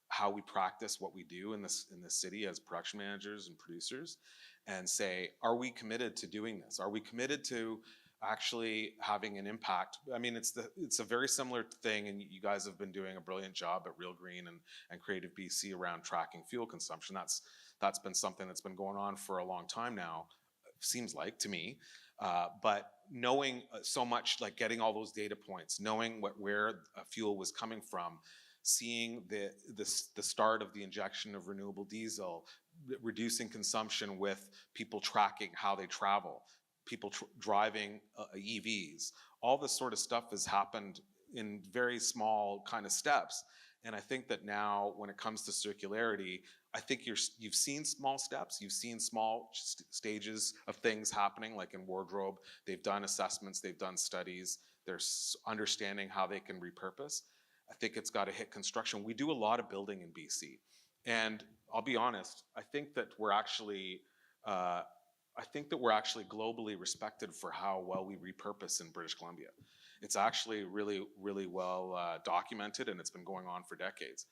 how we practice what we do in this city as production managers and producers, and say, are we committed to doing this? Are we committed to actually having an impact? I mean, it's a very similar thing, and you guys have been doing a brilliant job at Real Green and Creative BC around tracking fuel consumption. That's been something that's been going on for a long time now, seems like to me. But knowing so much, like getting all those data points, knowing where fuel was coming from, seeing the start of the injection of renewable diesel, reducing consumption with people tracking how they travel, people driving EVs. All this sort of stuff has happened in very small kind of steps. And I think that now when it comes to circularity, I think you've seen small steps, you've seen small stages of things happening, like in wardrobe. They've done assessments, they've done studies, they're understanding how they can repurpose. I think it's got to hit construction. We do a lot of building in BC. And I'll be honest, I think that we're actually globally respected for how well we repurpose in British Columbia. It's actually really, really well documented, and it's been going on for decades.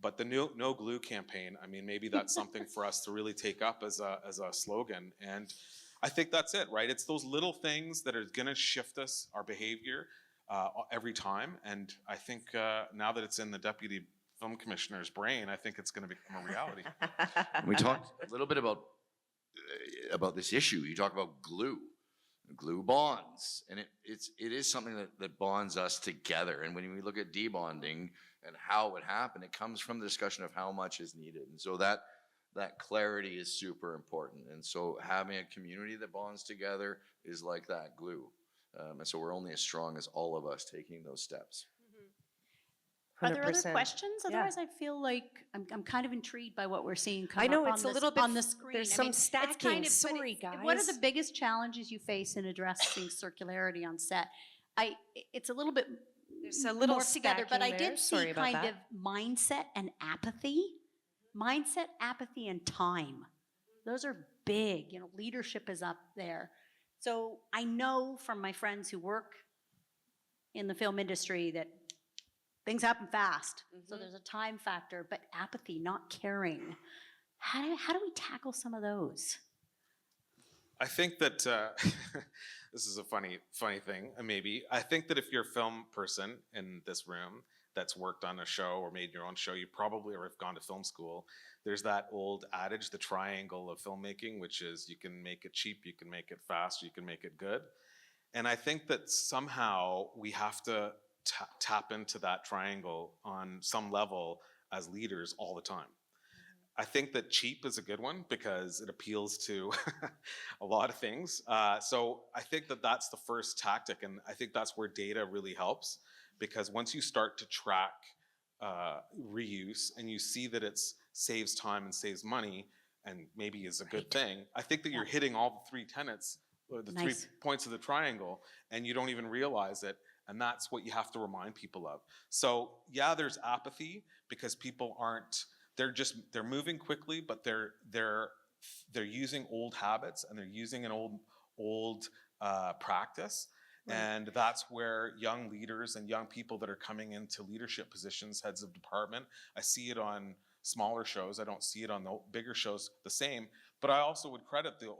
But the No Glue campaign, I mean, maybe that's something for us to really take up as a slogan. And I think that's it, right? It's those little things that are gonna shift us, our behavior, every time. And I think now that it's in the Deputy Film Commissioner's brain, I think it's gonna become a reality. We talked a little bit about this issue. You talk about glue bonds, and it is something that bonds us together. And when we look at debonding and how it would happen, it comes from the discussion of how much is needed. And so that clarity is super important. And so having a community that bonds together is like that glue. And so we're only as strong as all of us taking those steps. Are there other 100%. questions? Yeah. Otherwise, I feel like I'm kind of intrigued by what we're seeing come I know up it's on a little bit on the screen. there's I some mean, it's stacking. but Sorry, What are guys. the biggest challenges you face in addressing circularity on set? It's a little bit There's a little more together, but I stacking there. did Sorry see about kind that. of mindset and apathy. Mindset, apathy, and time. Those are big. You know, leadership is up there. So I know from my friends who work in the film industry that things happen fast. So there's a time factor, but apathy, not caring. How do we tackle some of those? I think that this is a funny thing, maybe. I think that if you're a film person in this room that's worked on a show or made your own show, you probably or have gone to film school. There's that old adage, the triangle of filmmaking, which is you can make it cheap, you can make it fast, you can make it good. And I think that somehow we have to tap into that triangle on some level as leaders all the time. I think that cheap is a good one because it appeals to a lot of things. So I think that that's the first tactic, and I think that's where data really helps, because once you start to track reuse and you see that it saves time and saves money and maybe is a good thing, I think that you're hitting all the three tenets, or the three points of the triangle, and you don't even realize it. And that's what you have to remind people of. So yeah, there's apathy because people aren't, they're moving quickly, but they're using old habits and they're using an old practice. Right. And that's where young leaders and young people that are coming into leadership positions, heads of department, I see it on smaller shows. I don't see it on the bigger shows the same. But I also would credit the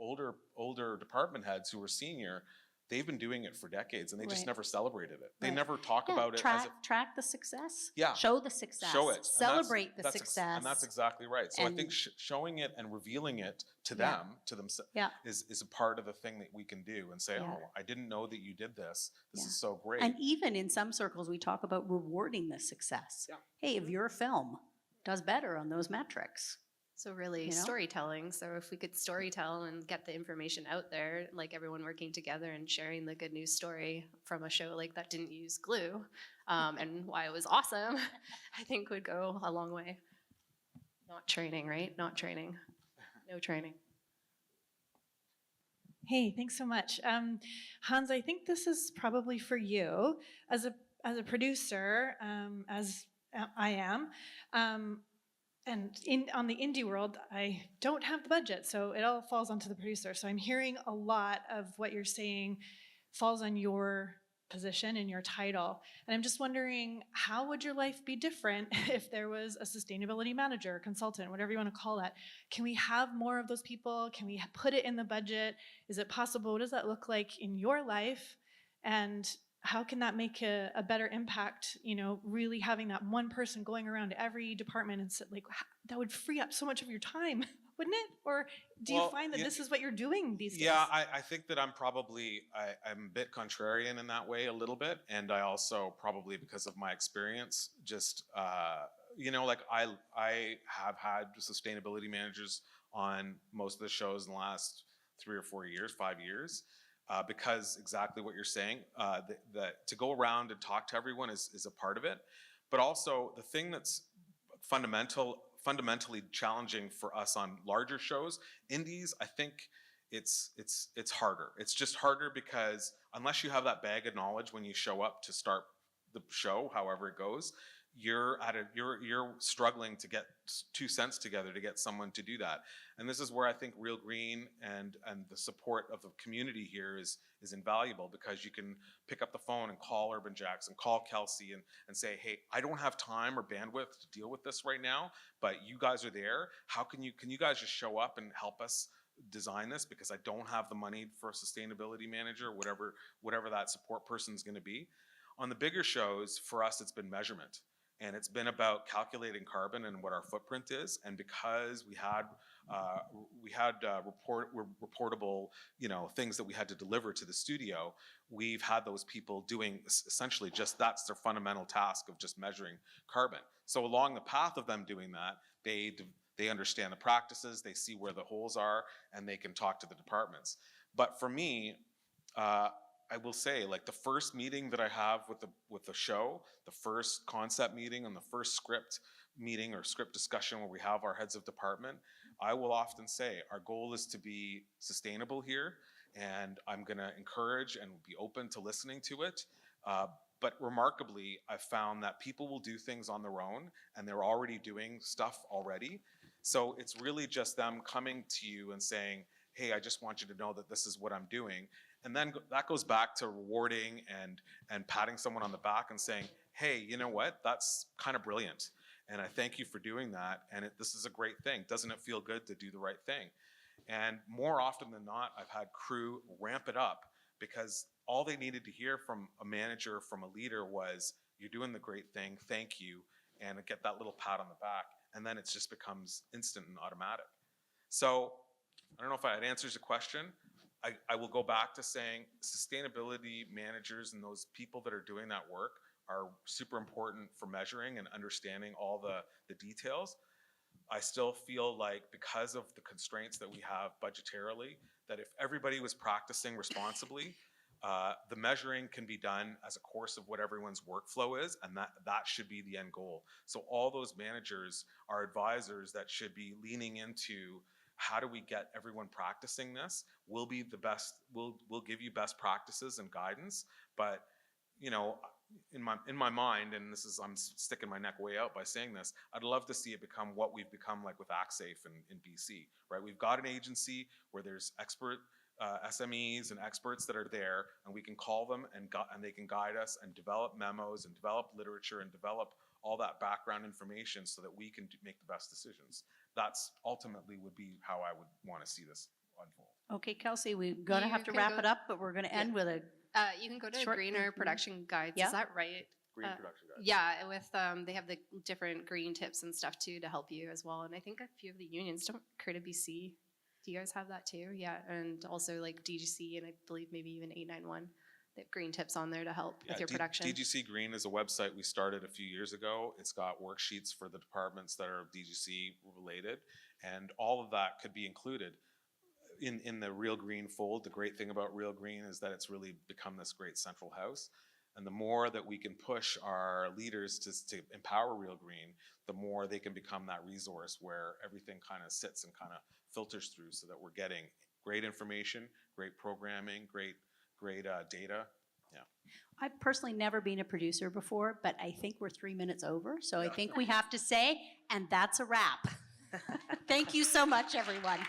older department heads who are senior. They've been doing it for decades, and they just never celebrated it. They never talk about it as a... Track the success. Yeah. Show the success. Show it. Celebrate the success. And that's exactly right. So I think showing it and revealing it to them, to themselves, is a part of the thing that we can do and say, oh, I didn't know that you did this. This is so great. And even in some circles, we talk about rewarding the success. Yeah. Hey, if your film does better on those metrics. So really storytelling. So if we could storytell and get the information out there, like everyone working together and sharing the good news story from a show like that didn't use glue and why it was awesome, I think would go a long way. Not training, right? Not training. No training. Hey, thanks so much. Hans, I think this is probably for you. As a producer, as I am, and on the indie world, I don't have the budget, so it all falls onto the producer. So I'm hearing a lot of what you're saying falls on your position and your title. And I'm just wondering, how would your life be different if there was a sustainability manager, consultant, whatever you want to call that? Can we have more of those people? Can we put it in the budget? Is it possible? What does that look like in your life? And how can that make a better impact, really having that one person going around every department and that would free up so much of your time, wouldn't it? Or do you find that this is what you're doing these days? Yeah, I think that I'm a bit contrarian in that way a little bit. And I also probably, because of my experience, just, I have had sustainability managers on most of the shows in the last 3 or 4 years, 5 years, because exactly what you're saying, that to go around and talk to everyone is a part of it. But also the thing that's fundamentally challenging for us on larger shows, indies, I think it's harder. It's just harder because unless you have that bag of knowledge when you show up to start the show, however it goes, you're struggling to get 2 cents together to get someone to do that. And this is where I think Real Green and the support of the community here is invaluable, because you can pick up the phone and call Urbanjacks and call Kelsey and say, hey, I don't have time or bandwidth to deal with this right now, but you guys are there. Can you guys just show up and help us design this, because I don't have the money for a sustainability manager, whatever that support person is going to be. On the bigger shows, for us, it's been measurement. And it's been about calculating carbon and what our footprint is. And because we had reportable, things that we had to deliver to the studio, we've had those people doing essentially just that's their fundamental task of just measuring carbon. So along the path of them doing that, they understand the practices, they see where the holes are, and they can talk to the departments. But for me, I will say, like, the first meeting that I have with the show, the first concept meeting and the first script meeting or script discussion where we have our heads of department, I will often say our goal is to be sustainable here, and I'm going to encourage and be open to listening to it. But remarkably, I've found that people will do things on their own, and they're already doing stuff already. So it's really just them coming to you and saying, hey, I just want you to know that this is what I'm doing. And then that goes back to rewarding and patting someone on the back and saying, hey, you know what? That's kind of brilliant. And I thank you for doing that. And this is a great thing. Doesn't it feel good to do the right thing? And more often than not, I've had crew ramp it up, because all they needed to hear from a manager, from a leader, was, you're doing the great thing, thank you, and get that little pat on the back. And then it just becomes instant and automatic. So I don't know if that answers the question. I will go back to saying sustainability managers and those people that are doing that work are super important for measuring and understanding all the details. I still feel like, because of the constraints that we have budgetarily, that if everybody was practicing responsibly, the measuring can be done as a course of what everyone's workflow is, and that should be the end goal. So all those managers are advisors that should be leaning into, how do we get everyone practicing this? We'll be the best. We'll give you best practices and guidance. But in my mind, and I'm sticking my neck way out by saying this, I'd love to see it become what we've become, like with ActSafe in BC. Right? We've got an agency where there's expert SMEs and experts that are there, and we can call them and they can guide us and develop memos and develop literature and develop all that background information so that we can make the best decisions. That's ultimately would be how I would want to see this unfold. Okay, Kelsey, we're going to You have to can wrap go- it up, but we're going to end with a You can go to Short- Greener Production Guides. Yeah. Is that right? Green production guys. Yeah, with they have the different green tips and stuff too to help you as well. And I think a few of the unions don't Creative BC. Do you guys have that too? Yeah, and also like DGC and I believe maybe even 891. They have green tips on there to help with your production. DGC Green is a website we started a few years ago. It's got worksheets for the departments that are DGC related, and all of that could be included in the Real Green fold. The great thing about Real Green is that it's really become this great central house. And the more that we can push our leaders to empower Real Green, the more they can become that resource where everything kind of sits and kind of filters through, so that we're getting great information, great programming, great data. Yeah. I've personally never been a producer before, but I think we're 3 minutes over. So I think we have to say, and that's a wrap. Thank you so much, everyone.